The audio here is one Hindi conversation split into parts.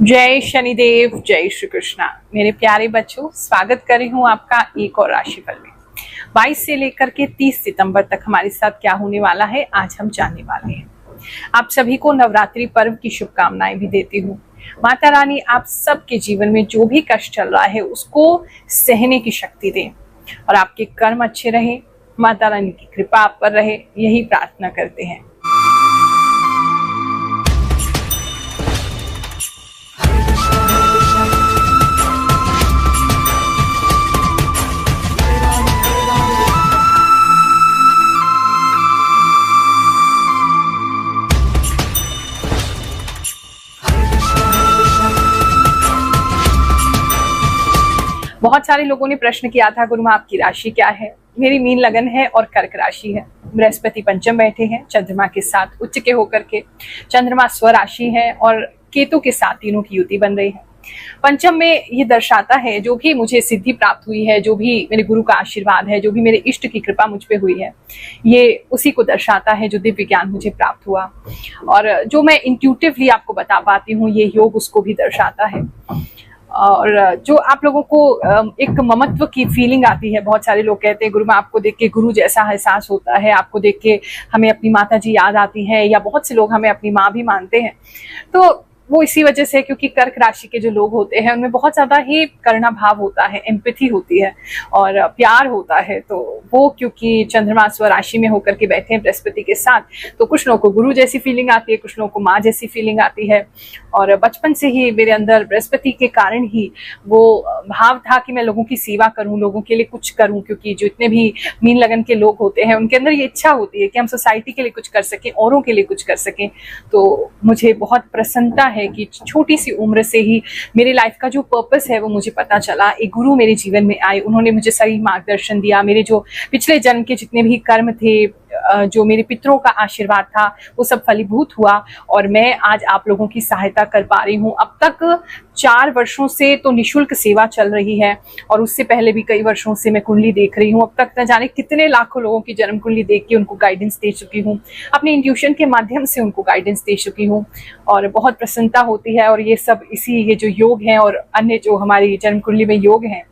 जय शनिदेव, जय श्री कृष्णा। मेरे प्यारे बच्चों, स्वागत कर रही हूँ आपका एक और राशिफल में। 22 से लेकर के 30 सितंबर तक हमारे साथ क्या होने वाला है आज हम जानने वाले हैं। आप सभी को नवरात्रि पर्व की शुभकामनाएं भी देती हूँ। माता रानी आप सबके जीवन में जो भी कष्ट चल रहा है उसको सहने की शक्ति दें और आपके कर्म अच्छे रहे। माता रानी की कृपा आप पर रहे, यही प्रार्थना करते हैं। बहुत सारे लोगों ने प्रश्न किया था, गुरु माँ आपकी राशि क्या है। मेरी मीन लगन है और कर्क राशि है। बृहस्पति पंचम बैठे हैं चंद्रमा के साथ उच्च के होकर के। चंद्रमा स्वराशि है और केतु के साथ तीनों की युति बन रही है। पंचम में ये दर्शाता है जो भी मुझे सिद्धि प्राप्त हुई है, जो भी मेरे गुरु का आशीर्वाद है, जो भी मेरे इष्ट की कृपा मुझ पे हुई है, ये उसी को दर्शाता है जो दिव्य ज्ञान मुझे प्राप्त हुआ और जो मैं इंट्यूटिवली आपको बता पाती हूँ, ये योग उसको भी दर्शाता है। और जो आप लोगों को एक ममत्व की फीलिंग आती है। बहुत सारे लोग कहते हैं गुरु माँ आपको देख के गुरु जैसा एहसास होता है, आपको देख के हमें अपनी माता जी याद आती है, या बहुत से लोग हमें अपनी माँ भी मानते हैं। तो वो इसी वजह से, क्योंकि कर्क राशि के जो लोग होते हैं उनमें बहुत ज्यादा ही करुणा भाव होता है, एम्पैथी होती है और प्यार होता है। तो वो क्योंकि चंद्रमा स्वराशि में होकर के बैठे हैं बृहस्पति के साथ, तो कुछ लोगों को गुरु जैसी फीलिंग आती है, कुछ लोगों को माँ जैसी फीलिंग आती है। और बचपन से ही मेरे अंदर बृहस्पति के कारण ही वो भाव था कि मैं लोगों की सेवा करूं, लोगों के लिए कुछ करूं, क्योंकि जो इतने भी मीन लगन के लोग होते हैं उनके अंदर ये इच्छा होती है कि हम सोसाइटी के लिए कुछ कर सकें, औरों के लिए कुछ कर सकें। तो मुझे बहुत प्रसन्नता है कि छोटी सी उम्र से ही मेरी लाइफ का जो पर्पस है वो मुझे पता चला। एक गुरु मेरे जीवन में आए, उन्होंने मुझे सही मार्गदर्शन दिया। मेरे जो पिछले जन्म के जितने भी कर्म थे, जो मेरे पितरों का आशीर्वाद था, वो सब फलीभूत हुआ और मैं आज आप लोगों की सहायता कर पा रही हूँ। अब तक 4 वर्षों से तो निशुल्क सेवा चल रही है और उससे पहले भी कई वर्षों से मैं कुंडली देख रही हूँ। अब तक न जाने कितने लाखों लोगों की जन्म कुंडली देख के उनको गाइडेंस दे चुकी हूँ, अपने इंट्यूशन के माध्यम से उनको गाइडेंस दे चुकी हूँ और बहुत प्रसन्नता होती है। और ये सब ये जो योग हैं और अन्य जो हमारी जन्म कुंडली में योग हैं,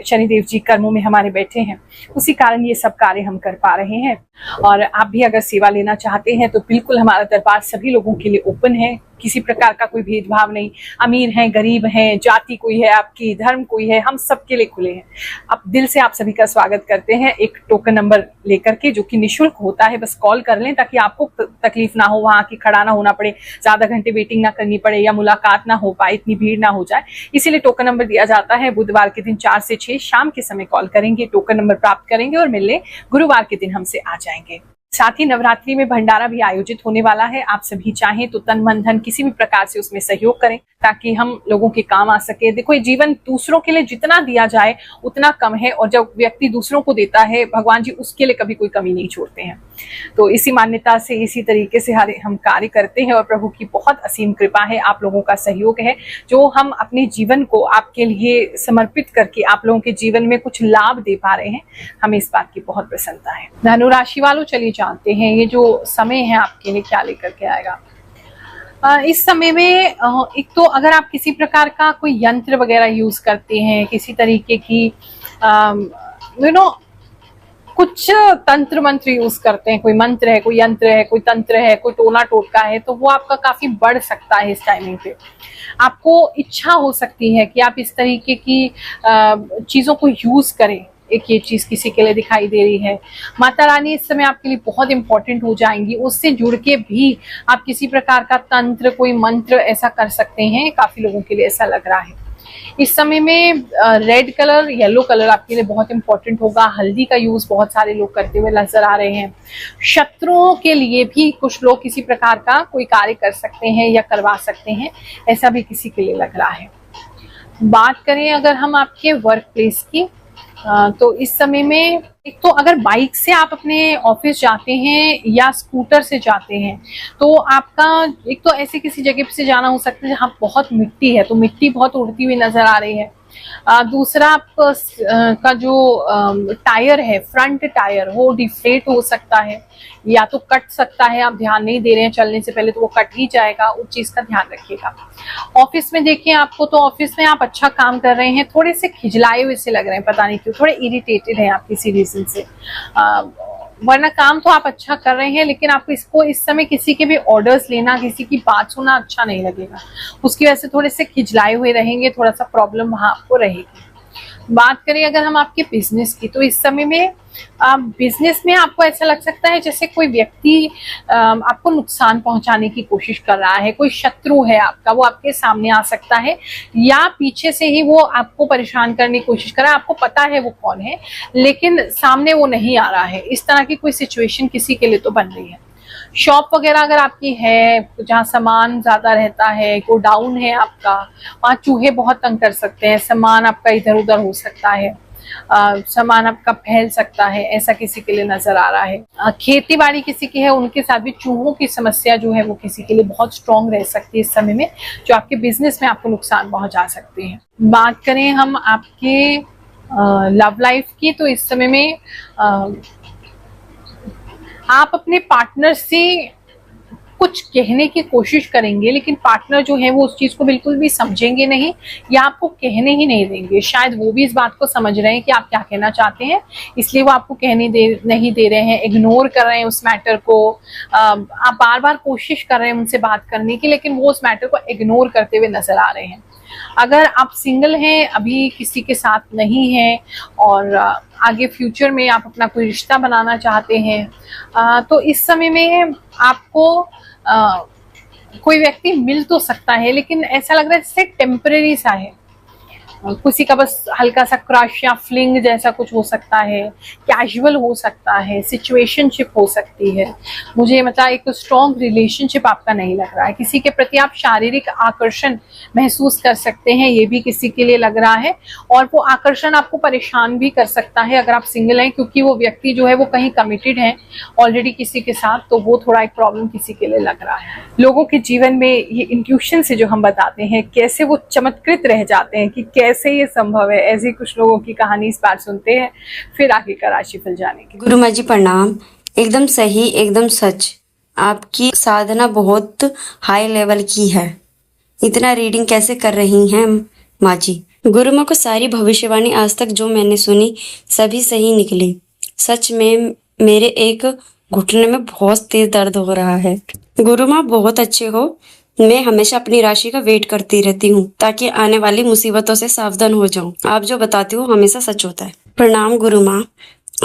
शनिदेव जी कर्मों में हमारे बैठे हैं, उसी कारण ये सब कार्य हम कर पा रहे हैं। और आप भी अगर सेवा लेना चाहते हैं तो बिल्कुल हमारा दरबार सभी लोगों के लिए ओपन है। किसी प्रकार का कोई भेदभाव नहीं, अमीर हैं, गरीब हैं, जाति कोई है आपकी, धर्म कोई है, हम सबके लिए खुले हैं। अब दिल से आप सभी का स्वागत करते हैं एक टोकन नंबर लेकर के, जो कि निःशुल्क होता है। बस कॉल कर लें ताकि आपको तकलीफ ना हो, वहां की खड़ा ना होना पड़े, ज्यादा घंटे वेटिंग ना करनी पड़े या मुलाकात ना हो पाए, इतनी भीड़ ना हो जाए। इसीलिए टोकन नंबर दिया जाता है। बुधवार के दिन 4 से 6 शाम के समय कॉल करेंगे, टोकन नंबर प्राप्त करेंगे और मिलने गुरुवार के दिन हमसे आ जाएंगे। साथ ही नवरात्रि में भंडारा भी आयोजित होने वाला है। आप सभी चाहें तो तन मन धन किसी भी प्रकार से उसमें सहयोग करें ताकि हम लोगों के काम आ सके। देखो, जीवन दूसरों के लिए जितना दिया जाए उतना कम है और जब व्यक्ति दूसरों को देता है, भगवान जी उसके लिए कभी कोई कमी नहीं छोड़ते हैं। तो इसी मान्यता से, इसी तरीके से हम कार्य करते हैं और प्रभु की बहुत असीम कृपा है, आप लोगों का सहयोग है, जो हम अपने जीवन को आपके लिए समर्पित करके आप लोगों के जीवन में कुछ लाभ दे पा रहे हैं। हमें इस बात की बहुत प्रसन्नता है। धनु राशि वालों, चलिए जानते हैं ये जो समय है आपके लिए क्या लेकर के आएगा। इस समय में एक तो अगर आप किसी प्रकार का कोई यंत्र वगैरह यूज करते हैं, किसी तरीके की कुछ तंत्र मंत्र यूज करते हैं, कोई मंत्र है, कोई यंत्र है, कोई तंत्र है, कोई टोना टोटका है, तो वो आपका काफी बढ़ सकता है। इस टाइमिंग पे आपको इच्छा हो सकती है कि आप इस तरीके की चीजों को यूज करें। एक ये चीज किसी के लिए दिखाई दे रही है। माता रानी इस समय आपके लिए बहुत इंपॉर्टेंट हो जाएंगी। उससे जुड़ के भी आप किसी प्रकार का तंत्र, कोई मंत्र ऐसा कर सकते हैं। काफी लोगों के लिए ऐसा लग रहा है। इस समय में रेड कलर, येलो कलर आपके लिए बहुत इंपॉर्टेंट होगा। हल्दी का यूज बहुत सारे लोग करते हुए नजर आ रहे हैं। शत्रुओं के लिए भी कुछ लोग किसी प्रकार का कोई कार्य कर सकते हैं या करवा सकते हैं, ऐसा भी किसी के लिए लग रहा है। बात करें अगर हम आपके वर्क प्लेस की, तो इस समय में एक तो अगर बाइक से आप अपने ऑफिस जाते हैं या स्कूटर से जाते हैं, तो आपका एक तो ऐसे किसी जगह से जाना हो सकता है जहाँ बहुत मिट्टी है, तो मिट्टी बहुत उड़ती हुई नजर आ रही है। दूसरा आप का जो टायर है, फ्रंट टायर, वो डिफ्लेट हो सकता है या तो कट सकता है। आप ध्यान नहीं दे रहे हैं चलने से पहले तो वो कट ही जाएगा, उस चीज का ध्यान रखिएगा। ऑफिस में देखिए आपको, तो ऑफिस में आप अच्छा काम कर रहे हैं, थोड़े से खिजलाए हुए से लग रहे हैं, पता नहीं क्यों, थोड़े इरिटेटेड हैं आप किसी रीजन से। वरना काम तो आप अच्छा कर रहे हैं, लेकिन आपको इसको इस समय किसी के भी ऑर्डर्स लेना, किसी की बात सुनना अच्छा नहीं लगेगा। उसकी वजह से थोड़े से खिजलाए हुए रहेंगे, थोड़ा सा प्रॉब्लम वहां आपको रहेगी। बात करें अगर हम आपके बिजनेस की, तो इस समय में बिजनेस में आपको ऐसा लग सकता है जैसे कोई व्यक्ति आपको नुकसान पहुंचाने की कोशिश कर रहा है, कोई शत्रु है आपका, वो आपके सामने आ सकता है या पीछे से ही वो आपको परेशान करने की कोशिश कर रहा है। आपको पता है वो कौन है, लेकिन सामने वो नहीं आ रहा है। इस तरह की कोई सिचुएशन किसी के लिए तो बन रही है। शॉप वगैरह अगर आपकी है जहाँ सामान ज्यादा रहता है, गोडाउन है आपका, वहाँ चूहे बहुत तंग कर सकते हैं, सामान आपका इधर उधर हो सकता है, सामान आपका फैल सकता है, ऐसा किसी के लिए नजर आ रहा है। खेती बाड़ी किसी की है, उनके साथ भी चूहों की समस्या जो है वो किसी के लिए बहुत स्ट्रांग रह सकती है इस समय में, जो आपके बिजनेस में आपको नुकसान पहुंचा सकती है। बात करें हम आपके लव लाइफ की, तो इस समय में आप अपने पार्टनर से कुछ कहने की कोशिश करेंगे, लेकिन पार्टनर जो है वो उस चीज को बिल्कुल भी समझेंगे नहीं या आपको कहने ही नहीं देंगे। शायद वो भी इस बात को समझ रहे हैं कि आप क्या कहना चाहते हैं, इसलिए वो आपको कहने नहीं दे रहे हैं, इग्नोर कर रहे हैं उस मैटर को। आप बार बार कोशिश कर रहे हैं उनसे बात करने की, लेकिन वो उस मैटर को इग्नोर करते हुए नजर आ रहे हैं। अगर आप सिंगल हैं, अभी किसी के साथ नहीं हैं और आगे फ्यूचर में आप अपना कोई रिश्ता बनाना चाहते हैं, तो इस समय में आपको कोई व्यक्ति मिल तो सकता है, लेकिन ऐसा लग रहा है जैसे टेम्परेरी सा है। किसी का बस हल्का सा क्रश या फ्लिंग जैसा कुछ हो सकता है, कैजुअल हो सकता है, सिचुएशनशिप हो सकती है। मुझे मतलब एक स्ट्रॉन्ग रिलेशनशिप आपका नहीं लग रहा है। किसी के प्रति आप शारीरिक आकर्षण महसूस कर सकते हैं, ये भी किसी के लिए लग रहा है, और वो आकर्षण आपको परेशान भी कर सकता है अगर आप सिंगल हैं, क्योंकि वो व्यक्ति जो है वो कहीं कमिटेड है ऑलरेडी किसी के साथ, तो वो थोड़ा एक प्रॉब्लम किसी के लिए लग रहा है। लोगों के जीवन में ये इंट्यूशन से जो हम बताते हैं कैसे वो चमत्कृत रह जाते हैं कि कैसे ये संभव है, ऐसी कुछ लोगों की कहानी इस बार सुनते हैं, फिर आगे का राशिफल जाने के। गुरु माँ जी प्रणाम। एकदम सही, एकदम सच। आपकी साधना बहुत हाई लेवल की है। इतना रीडिंग कैसे कर रही हैं माँ जी? गुरु माँ को सारी भविष्यवाणी आज तक जो मैंने सुनी सभी सही निकली। सच में मेरे एक घुटने में बहुत तेज दर्द हो रहा है। गुरु माँ बहुत अच्छे हो। मैं हमेशा अपनी राशि का वेट करती रहती हूँ ताकि आने वाली मुसीबतों से सावधान हो जाऊं। आप जो बताती हो हमेशा सच होता है। प्रणाम गुरु माँ।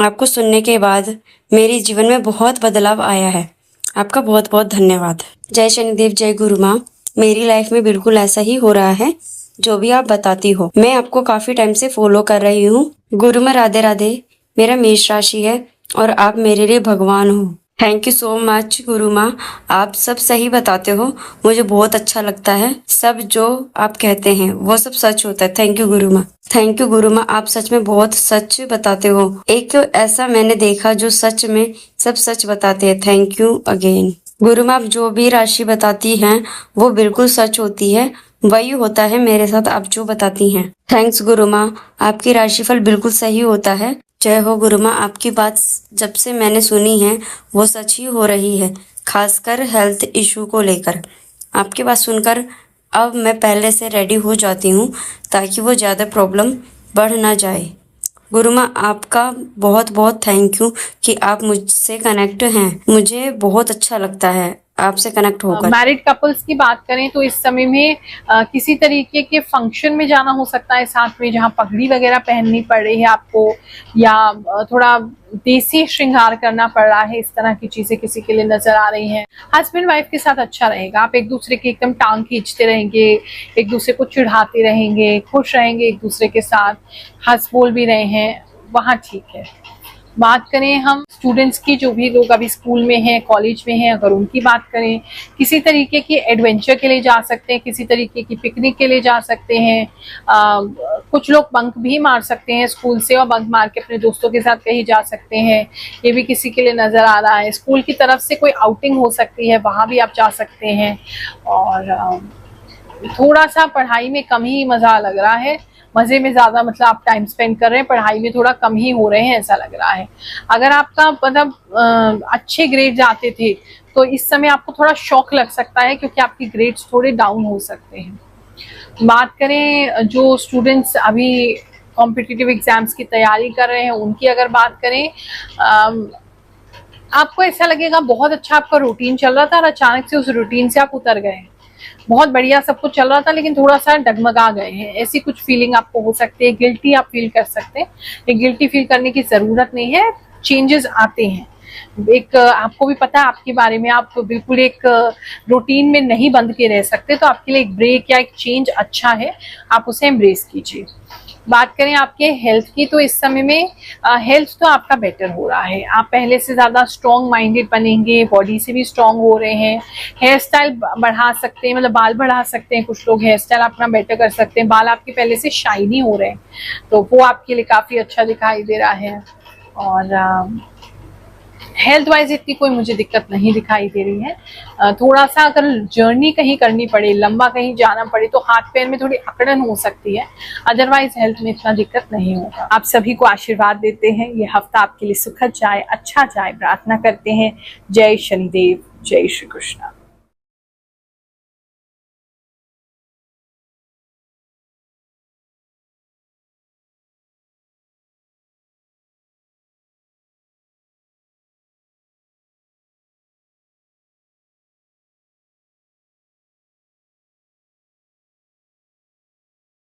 आपको सुनने के बाद मेरे जीवन में बहुत बदलाव आया है। आपका बहुत बहुत धन्यवाद। जय शनिदेव, जय गुरु माँ। मेरी लाइफ में बिल्कुल ऐसा ही हो रहा है जो भी आप बताती हो। मैं आपको काफी टाइम से फॉलो कर रही हूँ। गुरु माँ राधे राधे। मेरा मेष राशि है और आप मेरे लिए भगवान हो। थैंक यू सो मच गुरु माँ। आप सब सही बताते हो, मुझे बहुत अच्छा लगता है। सब जो आप कहते हैं वो सब सच होता है। थैंक यू गुरु माँ। थैंक यू गुरु माँ, आप सच में बहुत सच बताते हो। एक ऐसा मैंने देखा जो सच में सब सच बताते हैं। थैंक यू अगेन गुरु माँ। आप जो भी राशि बताती हैं वो बिल्कुल सच होती है, वही होता है मेरे साथ आप जो बताती हैं। थैंक्स गुरु माँ, आपकी राशिफल बिल्कुल सही होता है। जय हो गुरु माँ। आपकी बात जब से मैंने सुनी है वो सच ही हो रही है, खासकर हेल्थ इशू को लेकर। आपकी बात सुनकर अब मैं पहले से रेडी हो जाती हूँ ताकि वो ज़्यादा प्रॉब्लम बढ़ ना जाए। गुरु माँ आपका बहुत बहुत थैंक यू कि आप मुझसे कनेक्ट हैं। मुझे बहुत अच्छा लगता है आपसे कनेक्ट होकर। मैरिड कपल्स की बात करें तो इस समय में किसी तरीके के फंक्शन में जाना हो सकता है साथ में, जहाँ पगड़ी वगैरह पहननी पड़ रही है आपको, या थोड़ा देसी श्रृंगार करना पड़ रहा है, इस तरह की चीजें किसी के लिए नजर आ रही हैं। हस्बैंड वाइफ के साथ अच्छा रहेगा, आप एक दूसरे की एकदम टांग खींचते रहेंगे, एक दूसरे को चिढ़ाते रहेंगे, खुश रहेंगे एक दूसरे के साथ, हंस बोल भी रहे हैं, वहाँ ठीक है। बात करें हम स्टूडेंट्स की, जो भी लोग अभी स्कूल में हैं, कॉलेज में हैं, अगर उनकी बात करें, किसी तरीके की एडवेंचर के लिए जा सकते हैं, किसी तरीके की पिकनिक के लिए जा सकते हैं। कुछ लोग बंक भी मार सकते हैं स्कूल से और बंक मार के अपने दोस्तों के साथ कहीं जा सकते हैं, ये भी किसी के लिए नज़र आ रहा है। स्कूल की तरफ से कोई आउटिंग हो सकती है, वहाँ भी आप जा सकते हैं। और थोड़ा सा पढ़ाई में कम ही मज़ा लग रहा है, मजे में ज्यादा मतलब आप टाइम स्पेंड कर रहे हैं, पढ़ाई में थोड़ा कम ही हो रहे हैं ऐसा लग रहा है। अगर आपका मतलब अच्छे ग्रेड्स आते थे तो इस समय आपको थोड़ा शॉक लग सकता है, क्योंकि आपकी ग्रेड्स थोड़े डाउन हो सकते हैं। बात करें जो स्टूडेंट्स अभी कॉम्पिटिटिव एग्जाम्स की तैयारी कर रहे हैं उनकी अगर बात करें, आपको ऐसा लगेगा बहुत अच्छा आपका रूटीन चल रहा था और अचानक से उस रूटीन से आप उतर गए। बहुत बढ़िया सब कुछ चल रहा था लेकिन थोड़ा सा डगमगा गए हैं, ऐसी कुछ फीलिंग आपको हो सकती है। गिल्टी आप फील कर सकते हैं, ये गिल्टी फील करने की जरूरत नहीं है, चेंजेस आते हैं। एक आपको भी पता है आपके बारे में, आप बिल्कुल एक रूटीन में नहीं बंध के रह सकते, तो आपके लिए एक ब्रेक या एक चेंज अच्छा है, आप उसे एम्ब्रेस कीजिए। बात करें आपके हेल्थ की, तो इस समय में हेल्थ तो आपका बेटर हो रहा है, आप पहले से ज्यादा स्ट्रॉन्ग माइंडेड बनेंगे, बॉडी से भी स्ट्रॉन्ग हो रहे हैं। हेयर स्टाइल बढ़ा सकते हैं, मतलब बाल बढ़ा सकते हैं, कुछ लोग हेयर स्टाइल अपना बेटर कर सकते हैं, बाल आपके पहले से शाइनी हो रहे हैं तो वो आपके लिए काफी अच्छा दिखाई दे रहा है। और हेल्थ वाइज इतनी कोई मुझे दिक्कत नहीं दिखाई दे रही है। थोड़ा सा अगर जर्नी कहीं करनी पड़े, लंबा कहीं जाना पड़े तो हाथ पैर में थोड़ी अकड़न हो सकती है, अदरवाइज हेल्थ में इतना दिक्कत नहीं होगा। आप सभी को आशीर्वाद देते हैं, ये हफ्ता आपके लिए सुखद जाए, अच्छा जाए, प्रार्थना करते हैं। जय शनिदेव, जय श्री कृष्ण।